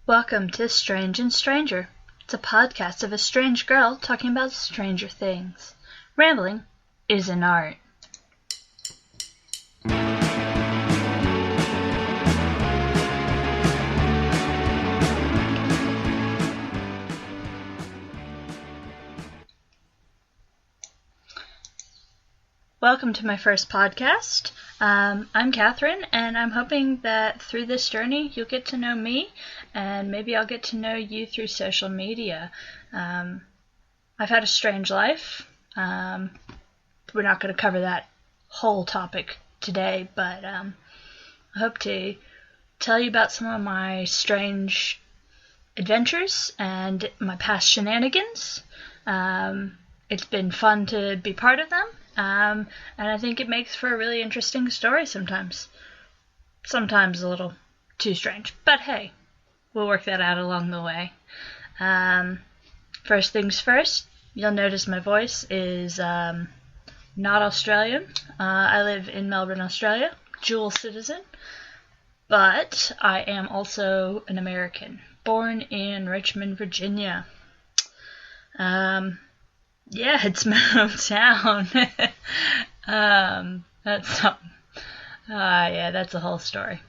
Welcome to Strange and Stranger. It's a podcast of a strange girl talking about stranger things. Rambling is an art. Welcome to my first podcast. I'm Catherine, and I'm hoping that through this journey you'll get to know me, and maybe I'll get to know you through social media. I've had a strange life. We're not going to cover that whole topic today, but I hope to tell you about some of my strange adventures and my past shenanigans. It's been fun to be part of them. And I think it makes for a really interesting story sometimes. Sometimes a little too strange. But hey, we'll work that out along the way. First things first, you'll notice my voice is not Australian. I live in Melbourne, Australia, dual citizen. But I am also an American, born in Richmond, Virginia. Yeah, it's my hometown. That's a whole story.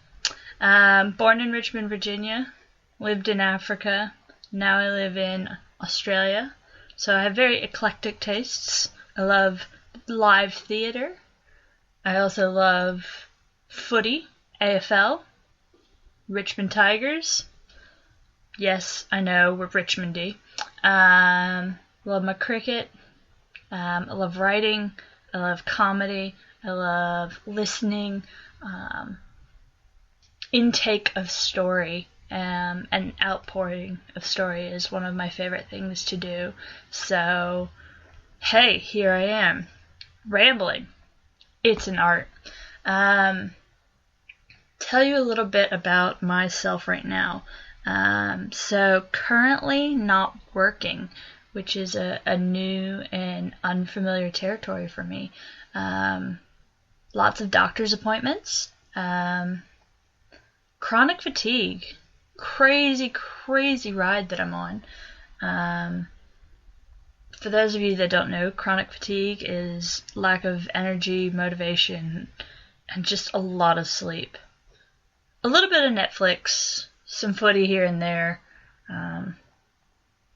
Born in Richmond, Virginia, lived in Africa. Now I live in Australia. So I have very eclectic tastes. I love live theater. I also love footy, AFL, Richmond Tigers. Yes, I know, we're Richmondy. Love my cricket. I love writing. I love comedy. I love listening. Intake of story and outpouring of story is one of my favorite things to do. So, hey, here I am, rambling. It's an art. Tell you a little bit about myself right now. So currently not working, which is a new and unfamiliar territory for me. Lots of doctor's appointments. Chronic fatigue. Crazy ride that I'm on. For those of you that don't know, chronic fatigue is lack of energy, motivation, and just a lot of sleep. A little bit of Netflix, some footy here and there.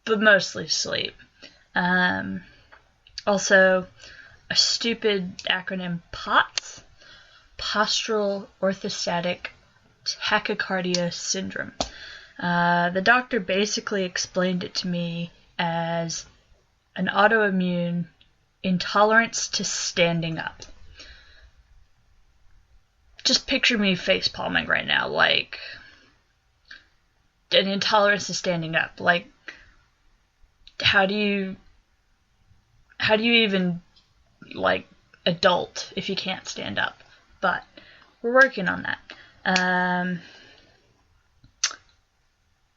But mostly sleep. Also, a stupid acronym POTS, Postural Orthostatic Tachycardia Syndrome. The doctor basically explained it to me as an autoimmune intolerance to standing up. Just picture me face palming right now, like an intolerance to standing up. Like, how do you even, like, adult if you can't stand up? But we're working on that.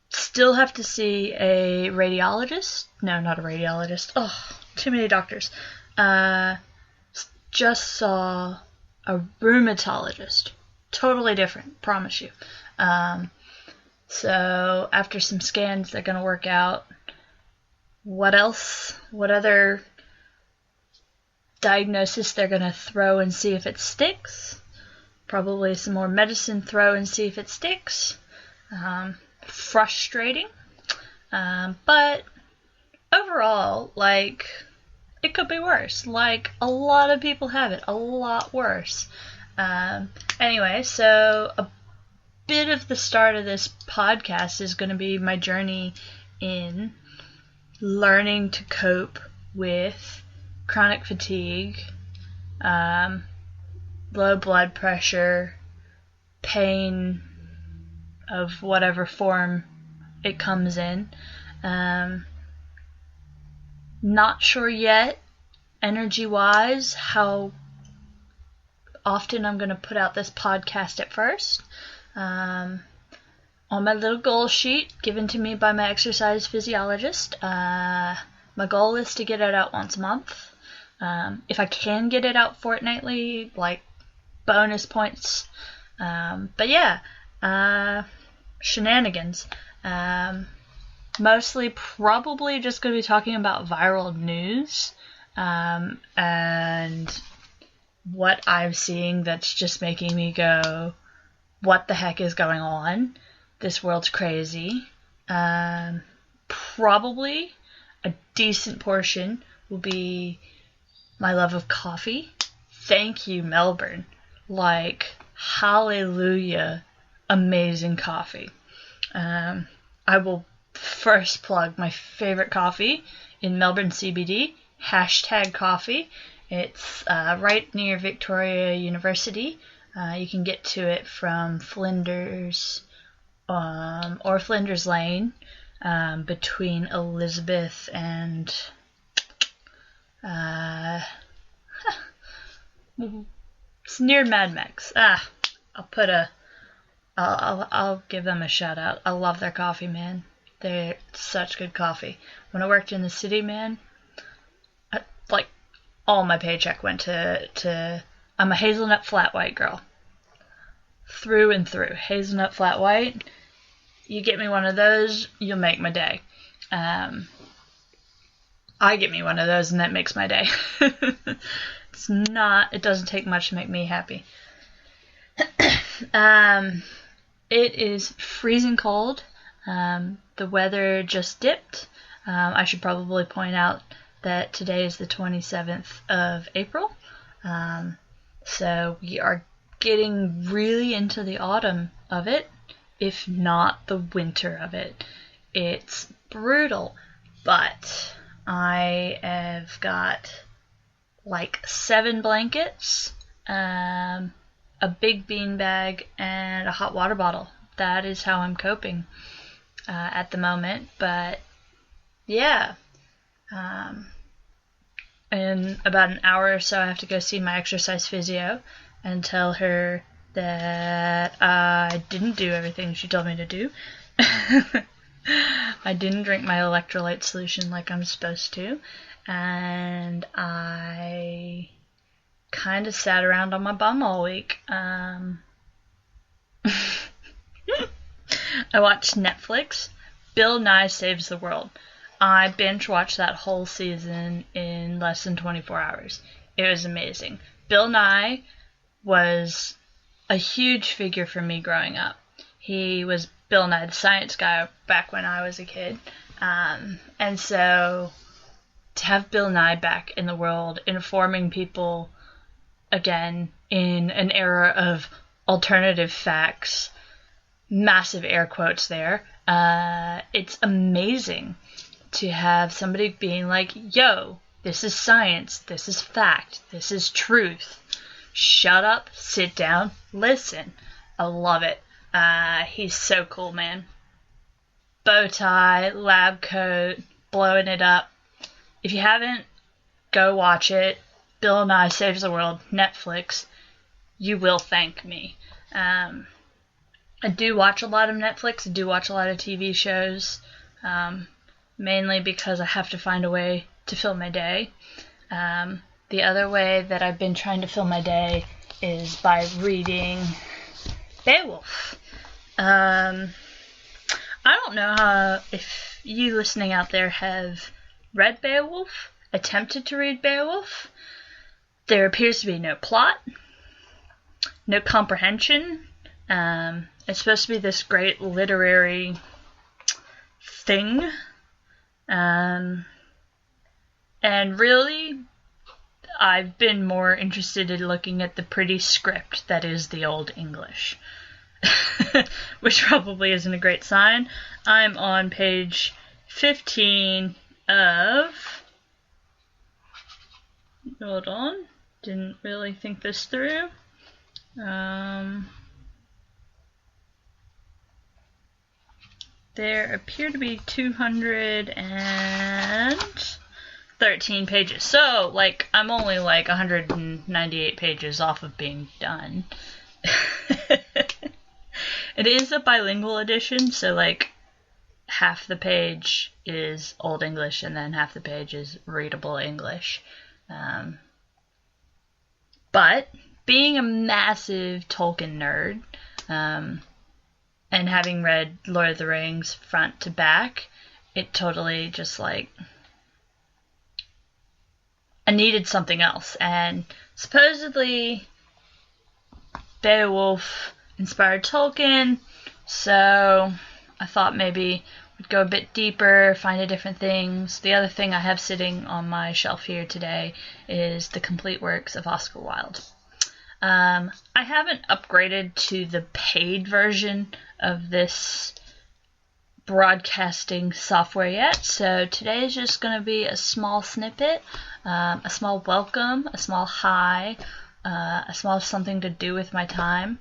Still have to see a radiologist. No, not a radiologist. Oh, too many doctors. Just saw a rheumatologist. Totally different, promise you. So after some scans, they're going to work out what other diagnosis they're going to throw and see if it sticks. Probably some more medicine throw and see if it sticks. Frustrating. But overall, like, it could be worse. Like, a lot of people have it. A lot worse. Anyway, so a bit of the start of this podcast is going to be my journey in learning to cope with chronic fatigue, low blood pressure, pain of whatever form it comes in. Not sure yet, energy-wise, how often I'm going to put out this podcast at first. On my little goal sheet given to me by my exercise physiologist, my goal is to get it out once a month. If I can get it out fortnightly, like, bonus points. But yeah, shenanigans. Mostly probably just going to be talking about viral news and what I'm seeing that's just making me go, what the heck is going on? This world's crazy. Probably a decent portion will be my love of coffee. Thank you, Melbourne. Like, hallelujah, amazing coffee. I will first plug my favorite coffee in Melbourne CBD, #coffee. It's right near Victoria University. You can get to it from Flinders or Flinders Lane, between Elizabeth and it's near Mad Max. I'll give them a shout out. I love their coffee, man. They're such good coffee. When I worked in the city, man, like all my paycheck went to I'm a hazelnut flat white girl. Through and through. Hazelnut flat white. You get me one of those, you'll make my day. I get me one of those and that makes my day. It doesn't take much to make me happy. It is freezing cold. The weather just dipped. I should probably point out that today is the 27th of April. So we are getting really into the autumn of it, if not the winter of it. It's brutal, but I have got like 7 blankets, a big bean bag, and a hot water bottle. That is how I'm coping at the moment. But yeah, in about an hour or so I have to go see my exercise physio and tell her that I didn't do everything she told me to do. I didn't drink my electrolyte solution like I'm supposed to, and I kind of sat around on my bum all week. I watched Netflix. Bill Nye Saves the World. I binge watched that whole season in less than 24 hours. It was amazing. Bill Nye was a huge figure for me growing up. He was Bill Nye the Science Guy back when I was a kid. And so to have Bill Nye back in the world, informing people again in an era of alternative facts, massive air quotes there, it's amazing to have somebody being like, yo, this is science, this is fact, this is truth. Shut up, sit down, listen. I love it. He's so cool, man. Bow tie, lab coat, blowing it up. If you haven't, go watch it. Bill Nye Saves the World, Netflix. You will thank me. I do watch a lot of Netflix. I do watch a lot of TV shows, mainly because I have to find a way to fill my day. The other way that I've been trying to fill my day is by reading Beowulf. I don't know if you listening out there have read Beowulf, attempted to read Beowulf. There appears to be no plot, no comprehension. It's supposed to be this great literary thing. And really, I've been more interested in looking at the pretty script that is the Old English. Which probably isn't a great sign. I'm on page 15 of... Hold on. Didn't really think this through. There appear to be 213 pages. So, like, I'm only like 198 pages off of being done. It is a bilingual edition, so like half the page is Old English and then half the page is readable English. But being a massive Tolkien nerd, And having read Lord of the Rings front to back, it totally just like, I needed something else. And supposedly Beowulf inspired Tolkien, so I thought maybe we'd go a bit deeper, find different things. The other thing I have sitting on my shelf here today is the complete works of Oscar Wilde. I haven't upgraded to the paid version of this broadcasting software yet, so today is just going to be a small snippet, a small welcome, a small hi, a small something to do with my time.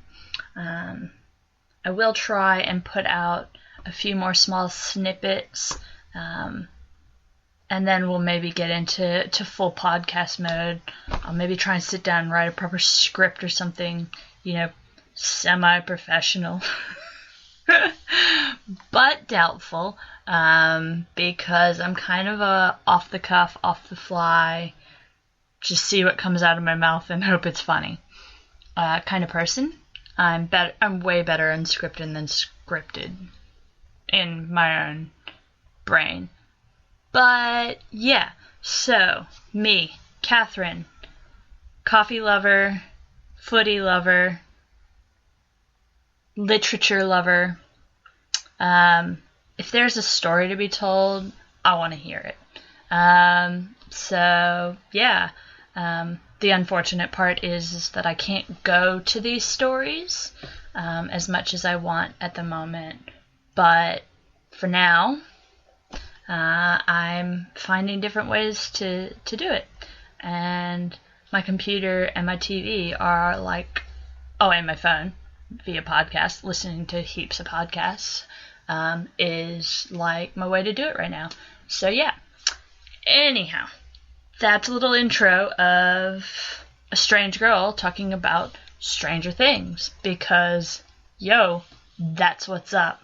I will try and put out a few more small snippets, and then we'll maybe get into full podcast mode. I'll maybe try and sit down and write a proper script or something, semi-professional. But doubtful, because I'm kind of a off-the-cuff, off-the-fly, just see what comes out of my mouth and hope it's funny kind of person. I'm way better unscripted than scripted in my own brain. But yeah, so me, Catherine, coffee lover, footy lover, literature lover. If there's a story to be told, I want to hear it. So yeah, the unfortunate part is that I can't go to these stories as much as I want at the moment. But for now, I'm finding different ways to do it. And my computer and my TV are like, and my phone via podcast, listening to heaps of podcasts, is like my way to do it right now. So yeah. Anyhow, that's a little intro of a strange girl talking about Stranger Things, because, that's what's up.